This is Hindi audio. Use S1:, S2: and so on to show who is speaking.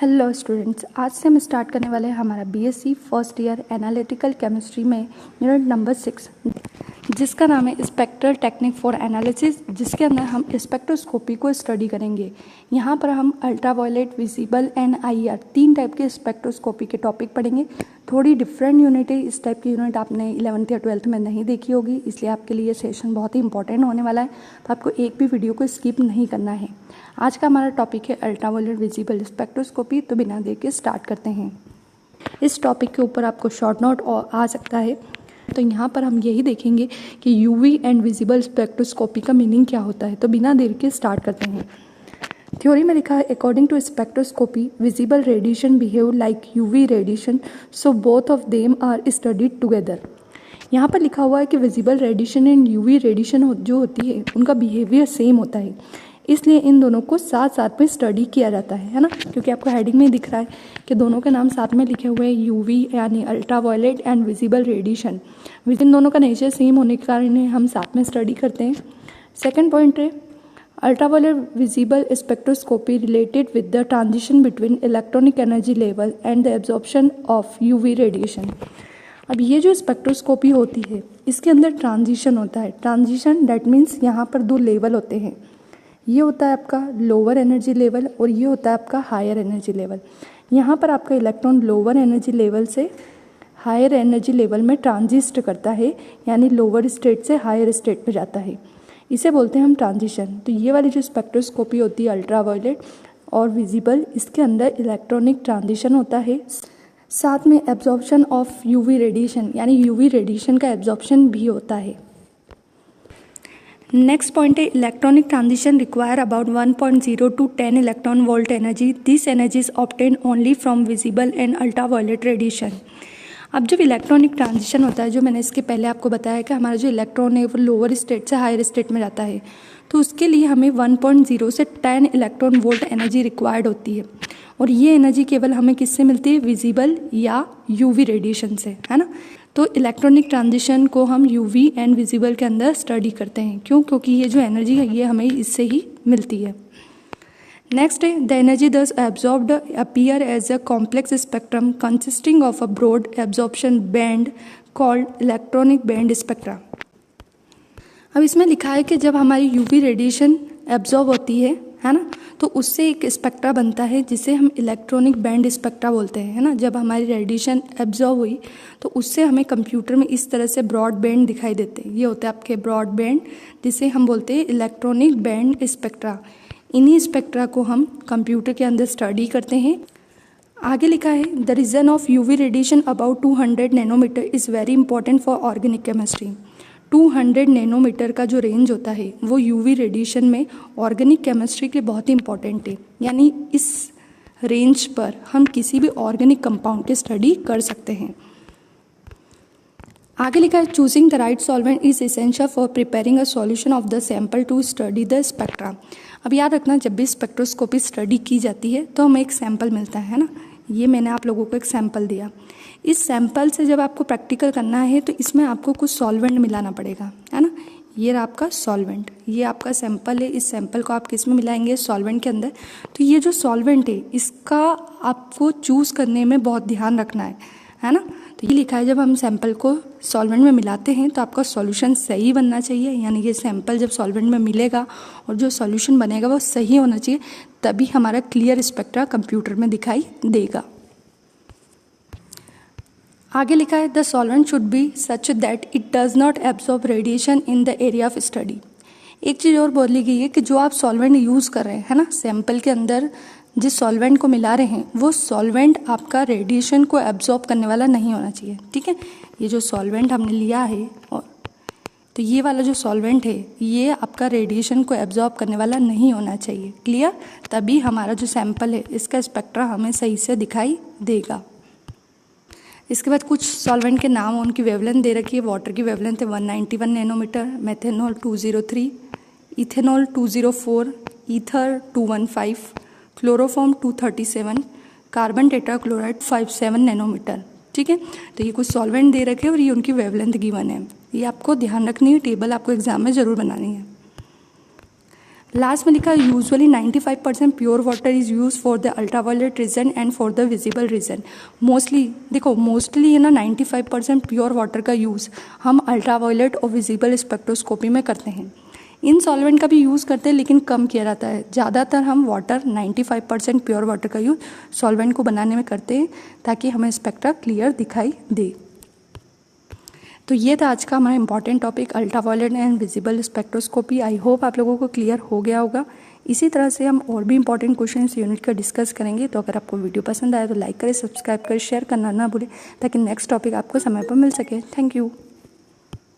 S1: हेलो स्टूडेंट्स, आज से हम स्टार्ट करने वाले हैं हमारा BSc first year analytical chemistry में यूनिट नंबर 6, जिसका नाम है स्पेक्ट्रल टेक्निक फॉर एनालिसिस, जिसके अंदर हम स्पेक्ट्रोस्कोपी को स्टडी करेंगे। यहाँ पर हम ultraviolet, visible and IR 3 type के स्पेक्ट्रोस्कोपी के टॉपिक पढ़ेंगे। थोड़ी डिफरेंट यूनिट है, इस टाइप की यूनिट आपने 11th या 12th में नहीं देखी होगी, इसलिए आपके लिए ये सेशन बहुत ही इंपॉर्टेंट होने वाला है, तो आपको एक भी वीडियो को स्किप नहीं करना है। आज का हमारा टॉपिक है अल्ट्रावायलेट विजिबल स्पेक्ट्रोस्कोपी। तो बिना देर के स्टार्ट करते हैं। इस टॉपिक के ऊपर आपको शॉर्ट नोट आ सकता है, तो यहाँ पर हम यही देखेंगे कि यूवी एंड विजिबल स्पेक्ट्रोस्कोपी का मीनिंग क्या होता है। तो बिना देर के स्टार्ट करते हैं। थ्योरी में लिखा है, according to spectroscopy visible radiation behave like UV radiation, so both of them are studied together. यहाँ पर लिखा हुआ है कि visible radiation and UV radiation जो होती है उनका बिहेवियर सेम होता है, इसलिए इन दोनों को साथ साथ में स्टडी किया जाता है ना, क्योंकि आपको हेडिंग में दिख रहा है कि दोनों के नाम साथ में लिखे हुए हैं, यूवी यानी अल्ट्रावायलेट एंड विजिबल रेडिएशन। इन दोनों का नेचर सेम होने के कारण इन्हें हम साथ में स्टडी करते हैं। सेकंड पॉइंट है, ultraviolet visible spectroscopy related with the transition between electronic energy level and the absorption of UV radiation. अब ये जो स्पेक्ट्रोस्कोपी होती है इसके अंदर ट्रांजिशन होता है। ट्रांजिशन दैट मीन्स यहाँ पर 2 लेवल होते हैं, ये होता है आपका लोअर एनर्जी लेवल और ये होता है आपका हायर एनर्जी लेवल। यहाँ पर आपका इलेक्ट्रॉन लोअर एनर्जी लेवल से हायर एनर्जी लेवल में ट्रांजिस्ट करता है, यानी लोअर स्टेट से हायर स्टेट पे जाता है, इसे बोलते हैं हम ट्रांजिशन। तो ये वाली जो स्पेक्ट्रोस्कोपी होती है अल्ट्रावायलेट और विजिबल, इसके अंदर इलेक्ट्रॉनिक ट्रांजिशन होता है, साथ में एब्जॉर्प्शन ऑफ यूवी रेडिएशन यानी यूवी रेडिएशन का एब्जॉर्प्शन भी होता है। नेक्स्ट पॉइंट है, electronic transition require about 1.0 to 10 electron volt energy. This energy is obtain only from visible and ultraviolet radiation. अब जब इलेक्ट्रॉनिक ट्रांजिशन होता है, जो मैंने इसके पहले आपको बताया कि हमारा जो इलेक्ट्रॉन है वो लोअर स्टेट से हायर स्टेट में जाता है, तो उसके लिए हमें 1.0 से 10 इलेक्ट्रॉन वोल्ट एनर्जी रिक्वायर्ड होती है, और ये एनर्जी केवल हमें किससे मिलती है, विजिबल या यूवी रेडिएशन से, है ना। तो इलेक्ट्रॉनिक ट्रांजिशन को हम यूवी एंड विजिबल के अंदर स्टडी करते हैं। क्यों? क्योंकि ये जो एनर्जी है ये हमें इससे ही मिलती है। नेक्स्ट है, the energy thus absorbed appear as a complex spectrum consisting of a broad absorption band called electronic band spectra. अब इसमें लिखा है कि जब हमारी यूवी रेडिएशन एब्जॉर्ब होती है ना, तो उससे एक स्पेक्ट्रा बनता है जिसे हम इलेक्ट्रॉनिक बैंड स्पेक्ट्रा बोलते हैं, है ना। जब हमारी रेडिएशन एब्जॉर्ब हुई तो उससे हमें कंप्यूटर में इस तरह से ब्रॉड बैंड दिखाई देते हैं, ये होते हैं आपके ब्रॉड बैंड, जिसे हम बोलते हैं इलेक्ट्रॉनिक बैंड स्पेक्ट्रा। इन्हीं स्पेक्ट्रा को हम कंप्यूटर के अंदर स्टडी करते हैं। आगे लिखा है, the region of UV radiation about 200 nanometer is very important for organic chemistry. 200 nanometer का जो रेंज होता है वो यूवी रेडिएशन में ऑर्गेनिक केमिस्ट्री के लिए बहुत ही इंपॉर्टेंट है, यानी इस रेंज पर हम किसी भी ऑर्गेनिक कंपाउंड की स्टडी कर सकते हैं। आगे लिखा है, choosing the right solvent is essential for preparing a solution of the sample to study the spectra. अब याद रखना, जब भी स्पेक्ट्रोस्कोपी स्टडी की जाती है तो हमें एक सैंपल मिलता है ना, ये मैंने आप लोगों को एक सैंपल दिया। इस सैंपल से जब आपको प्रैक्टिकल करना है तो इसमें आपको कुछ सॉल्वेंट मिलाना पड़ेगा, है ना। ये रहा आपका सॉल्वेंट, ये आपका सैंपल है, इस सैंपल को आप किस में मिलाएंगे, सॉल्वेंट के अंदर। तो ये जो सॉल्वेंट है इसका आपको चूज़ करने में बहुत ध्यान रखना है ना। तो ये लिखा है, जब हम सैंपल को सॉल्वेंट में मिलाते हैं तो आपका सॉल्यूशन सही बनना चाहिए, यानी ये सैंपल जब सॉल्वेंट में मिलेगा और जो सॉल्यूशन बनेगा वो सही होना चाहिए, तभी हमारा क्लियर स्पेक्ट्रा कंप्यूटर में दिखाई देगा। आगे लिखा है, the solvent should be such that it does not absorb radiation in the area of study. एक चीज़ और बोली गई है कि जो आप सॉल्वेंट यूज़ कर रहे हैं, है ना, सैंपल के अंदर जिस सॉल्वेंट को मिला रहे हैं वो सॉल्वेंट आपका रेडिएशन को एब्जॉर्ब करने वाला नहीं होना चाहिए, ठीक है। ये जो सॉल्वेंट हमने लिया है, और तो ये वाला जो सॉल्वेंट है ये आपका रेडिएशन को एब्जॉर्ब करने वाला नहीं होना चाहिए, क्लियर। तभी हमारा जो सैंपल है इसका स्पेक्ट्रा हमें सही से दिखाई देगा। इसके बाद कुछ सॉल्वेंट के नाम, उनकी वेवलेंथ दे रखी है। वाटर की वेवलेंथ है 191 nanometer, methanol 203, ethanol 204, ether 215, chloroform 237, carbon tetrachloride 57 nanometer, ठीक है। तो ये कुछ सॉल्वेंट दे रखे हैं और ये उनकी वेवलेंथ गिवन है, ये आपको ध्यान रखनी है, टेबल आपको एग्जाम में ज़रूर बनानी है। लास्ट में लिखा है usually 95% pure water is use for the ultraviolet region and for the visible region. Mostly देखो, मोस्टली है ना 95% प्योर वाटर का यूज़ हम अल्ट्रावायलेट और विजिबल स्पेक्ट्रोस्कोपी में करते हैं। इन सॉल्वेंट का भी यूज़ करते हैं लेकिन कम किया जाता है। ज़्यादातर हम वाटर 95% प्योर वाटर का यूज़ सॉल्वेंट को बनाने में करते हैं ताकि हमें स्पेक्ट्रा क्लियर दिखाई दे। तो ये था आज का हमारा important topic ultraviolet and visible spectroscopy. I hope आप लोगों को क्लियर हो गया होगा। इसी तरह से हम और भी इंपॉर्टेंट क्वेश्चन इस यूनिट का डिस्कस करेंगे। तो अगर आपको वीडियो पसंद आया तो लाइक करें, सब्सक्राइब करें, शेयर करना ना भूलें ताकि नेक्स्ट टॉपिक आपको समय पर मिल सके। Thank you.